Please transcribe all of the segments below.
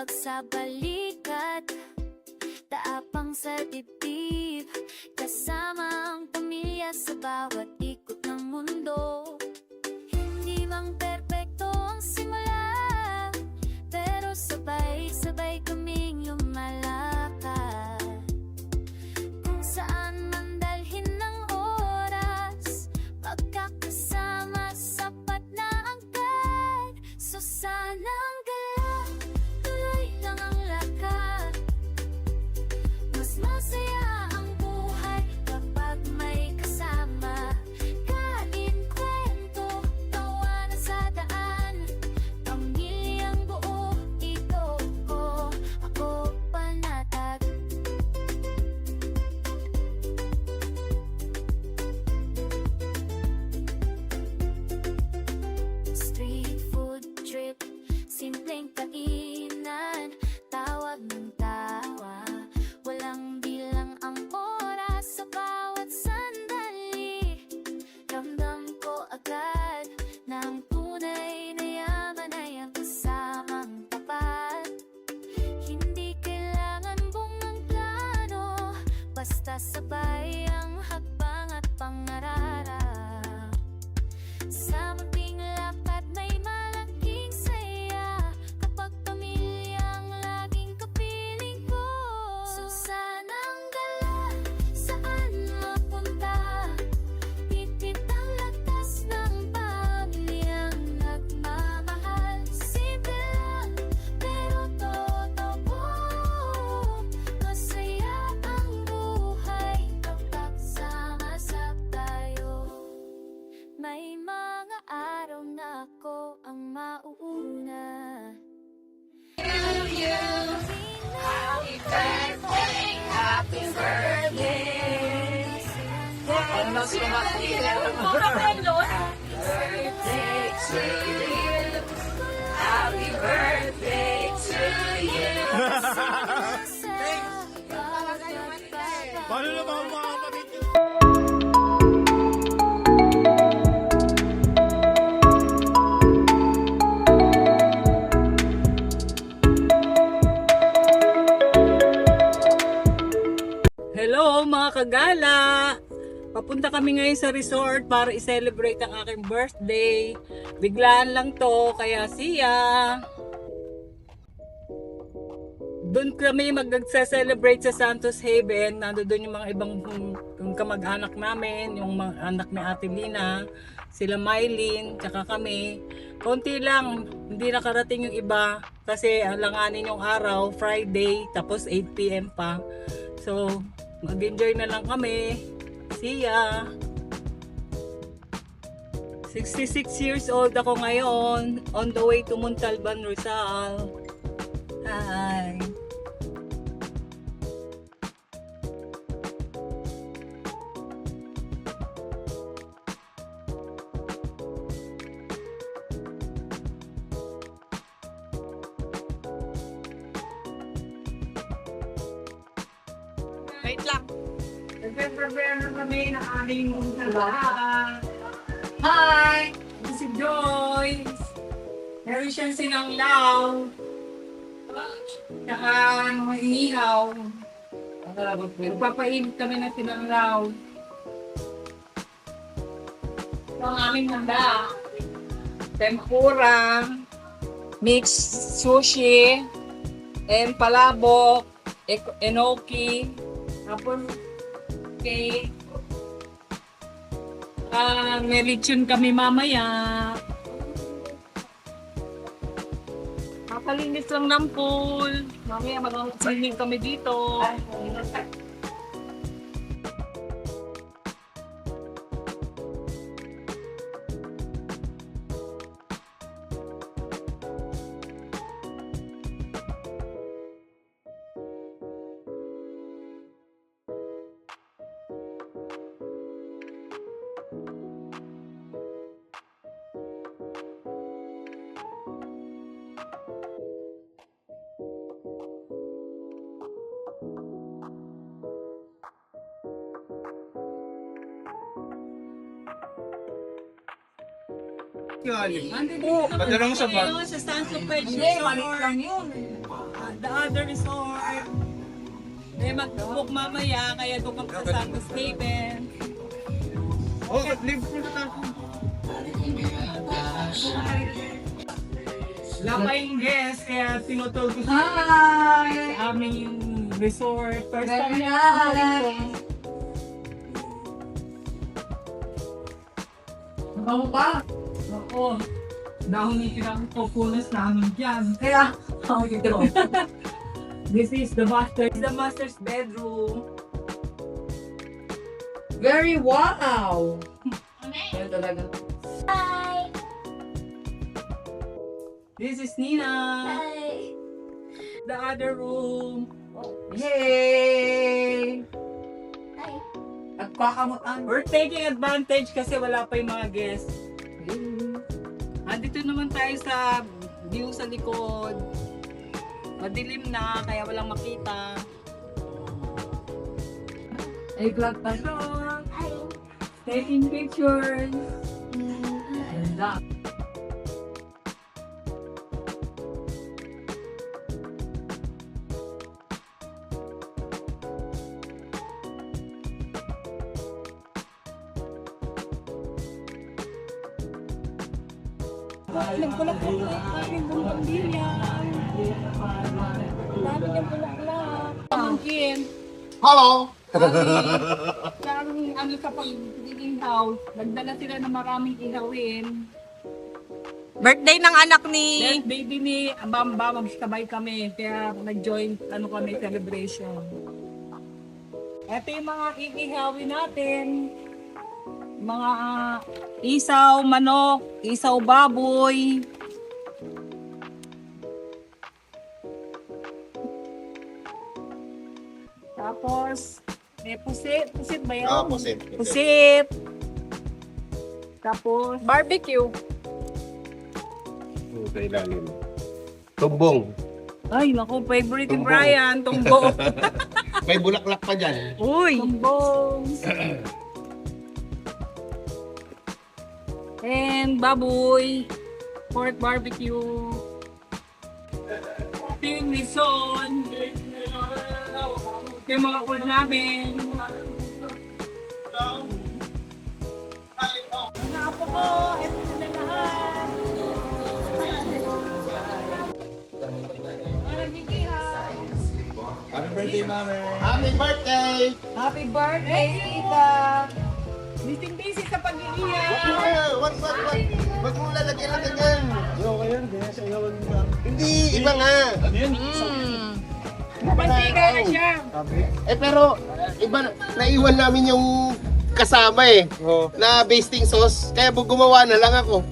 Tawag sa balikat, taapang sa dibdib, kasama ang pamilya sa bawat ikot ng mundo. Hindi mang perpekto ang simula, pero sabay-sabay kaming lumalakad. Kung saan man dalhin ng oras, pagkakasama sapat na angkat. So sanang galak, tuloy lang ang lakad. Mas masaya ang buhay kapag may kasama. Kain, kwento, tawanan sa daan. Pamilyang buo, ikaw ko, ako panatag. Street food trip, simpleng kainan, tawag ng tawa, walang bilang ang oras sa bawat sandali. Ramdam ko agad na ang tunay na yaman ay ang kasamang tapat. Hindi kailangan buong ang plano, basta sabay ang hakbang at pangararap. Sa munting lakad may malaking saya, kapag pamilyang laging kapiling ko. So sanang gala, saan mapunta? Pitpit ang lakas ng pamilyang nagmamahal. Simple lang, pero totoo. Masaya ang buhay kapag sama-sama tayo. May mga araw na ako ang mauuna. Paano na ba mga kapatid? Hello mga kagala! Papunta kami ngayon sa resort para i-celebrate ang aking birthday. Biglaan lang to, kaya siya. Doon kami mag-celebrate sa Santos Haven. Nandoon yung mga ibang yung kamag-anak namin, yung mga anak ni Ate Lina, sila Mylene, tsaka kami. Konti lang, hindi nakarating yung iba kasi alanganin yung araw, Friday, tapos 8 PM pa. So, mag-enjoy na lang kami. See ya! 66 years old ako ngayon, on the way to Montalban, Rizal. Hi! Wait lang. Nagpe-prepare na kami ng aming lahat. Hi! Ito si Joyce. Meron siyang sinanglaw. Saka mga inihaw. Nagpapainit kami ng sinanglaw. Ito ang aming handa. Tempura, mixed sushi, and palabok, enoki, tapos cake. May lechon kami mamaya. Makalinis lang ng pool. Mamaya mag-swimming kami dito. Oo, padala mo sa bag. Sa Santo Page Hindi, maliit lang yun. the other resort. May mag-book mamaya, kaya doon kami sa Santos Haven. Oh, live ko na tayo. Wala pa yung guest, kaya tinutol ko sa aming resort. First time na ako. Bango pa. Oo. Dahon yung pinakapupunas namin dyan. Kaya, ako dito. This is the master's bedroom. Very wow! Yan talaga. Hi! This is Nina. Hi! The other room. Yay! Hi! At kakamutan. We're taking advantage kasi wala pa yung mga guests. Andito naman tayo sa view sa likod. Madilim na, kaya walang makita. Ay, vlog pa. Hi! Taking pictures. Ganda. Nagkulak ko na aking bumbangilya. Dami niyang bulak-bulak. Pamangkin. Hello! Karang ano kapag digging house, nagdala sila ng maraming ihawin. Birthday ng anak ni... Birthday din ni Bamba, magsabay kami. Kaya nag-join ano kami celebration. Ito yung mga iihawin natin. Mga isaw, manok, isaw baboy. Tapos, may pusit. Pusit ba yun? Pusit. Pusit. Tapos, barbecue. Sa ilalim. Tumbong. Ay, naku, favorite ni Tumbong. Brian, tumbong. May bulaklak pa dyan. Uy! Tumbong. And baboy. Pork barbecue. Ting lison. Yung mga food namin. Mga apo ko, ito na lahat. Happy birthday, mami! Happy birthday! Happy birthday, Tita! Busy sa pag-iiyak. Wag mo lalagyan lang ganyan. Okay yan, ganyan sa ilawan mo. Hindi, iba nga. Mantika na siya. Pero, iba, naiwan namin yung kasama na basting sauce. Kaya gumawa na lang ako.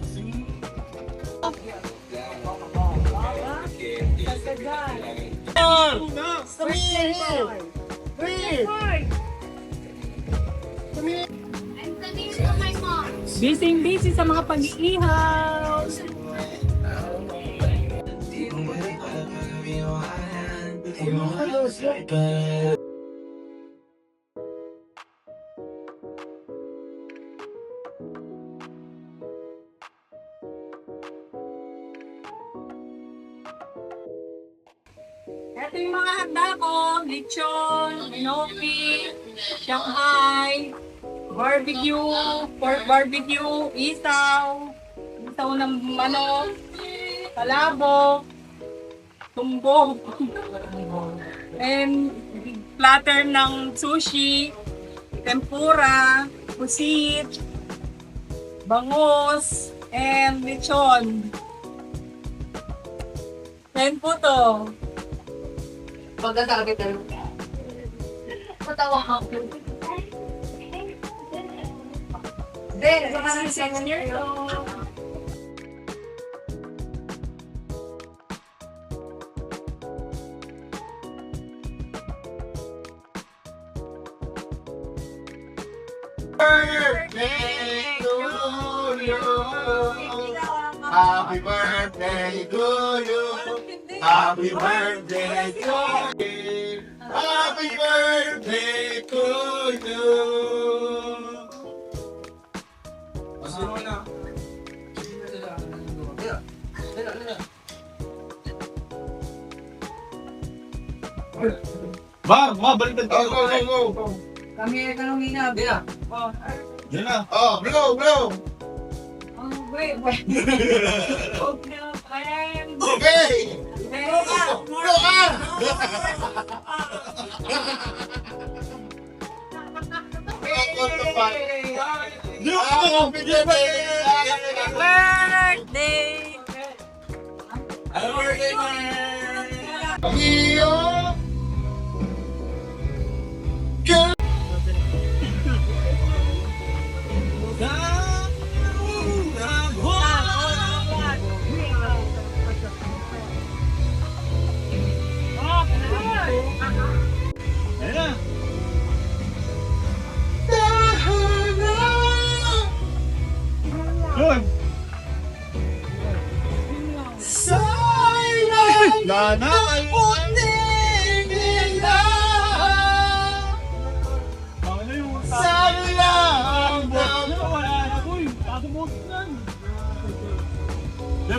Busy sa mga pag-iihaw. Ito yung mga handa ko. Lechon, gnocchi, Shanghai, barbecue, pork barbecue, isaw ng manok, palabok, tumbong, and platter ng sushi, tempura, pusit, bangus, and lechon. Yan po to. Pagkakagad tayo. Patawa ako. Then, Mga 6 years old. Birthday to you. Happy birthday to you. Happy birthday to you. Happy birthday to you. Baliktad tayo. Go. Kami tanong ina. Di na. Oh, Yan na. Oh, blow. wait. Okay, friend. Okay. Blow ka. Birthday! Happy birthday, man! Ayan na. Yun. Nanay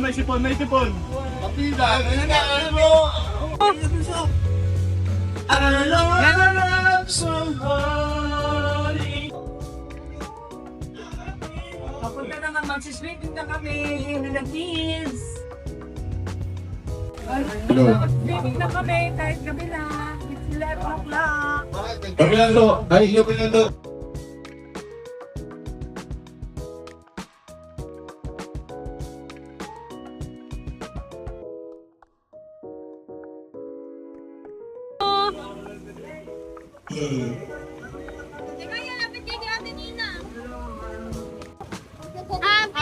may sipon. Papunta naman, magsisweeping na kami ng kids. Sweeping na kami kahit gabi na. It's 11 o'clock. Kapilan to. Kapilan to.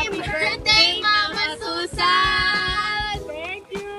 Happy birthday, Mama Susan! Thank you!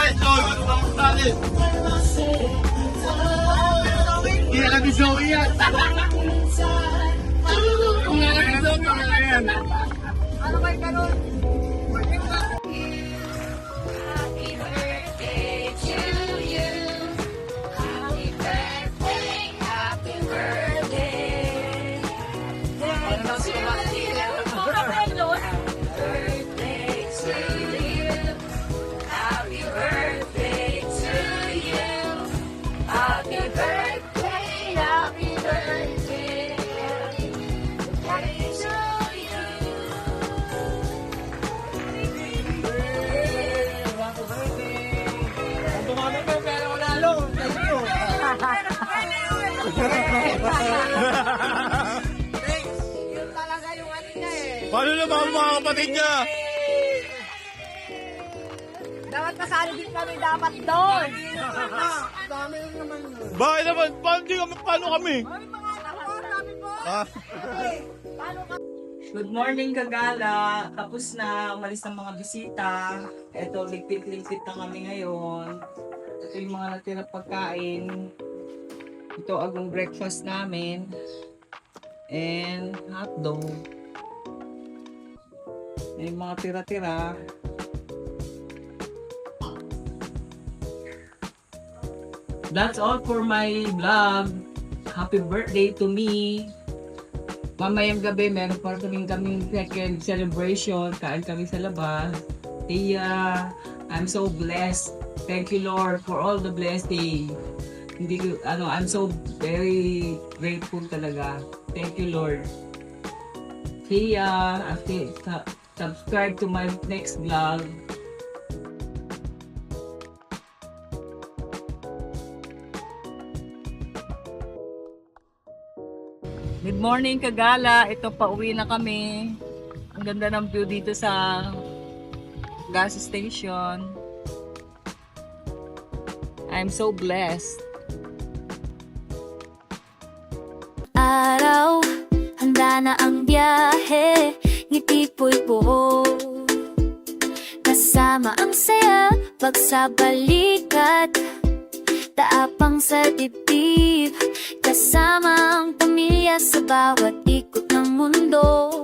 Ay, Iya ka di Zoe yan. Ano kayo ganun? Happy birthday to you. Happy birthday, happy birthday. Ano si Birthday to you. Happy birthday to you. Happy birthday, happy birthday. Happy to you. Tumamit ko pero manalo. Thank you. Yun talaga yung ano niya eh. Paano naman mga kapatid niya? Dapat kasali din kami dapat doon. Bakit naman? Paano kami? Ay, mga anak ko, sabi ko. Ah. Paano ka? Good morning, Kagala. Tapos na, umalis ng mga bisita. Eto, ligpit-ligpit na kami ngayon. Ito yung mga natira pagkain. Ito agong breakfast namin. and hotdog. May mga tira-tira. That's all for my vlog. Happy birthday to me. Mamayang gabi, meron pa kaming second celebration. Kain kami sa labas. Tia, I'm so blessed. Thank you, Lord, for all the blessing. Hindi ko, I'm so very grateful talaga. Thank you, Lord. See ya. Subscribe to my next vlog. Good morning, Kagala. Ito, pauwi na kami. Ang ganda ng view dito sa gas station. I'm so blessed. Araw, handa na ang biyahe, ngiti po'y buo. Kasama ang saya, pagsabalikat, taapang sa dibdib. Kasama ang pamilya sa bawat ikot ng mundo.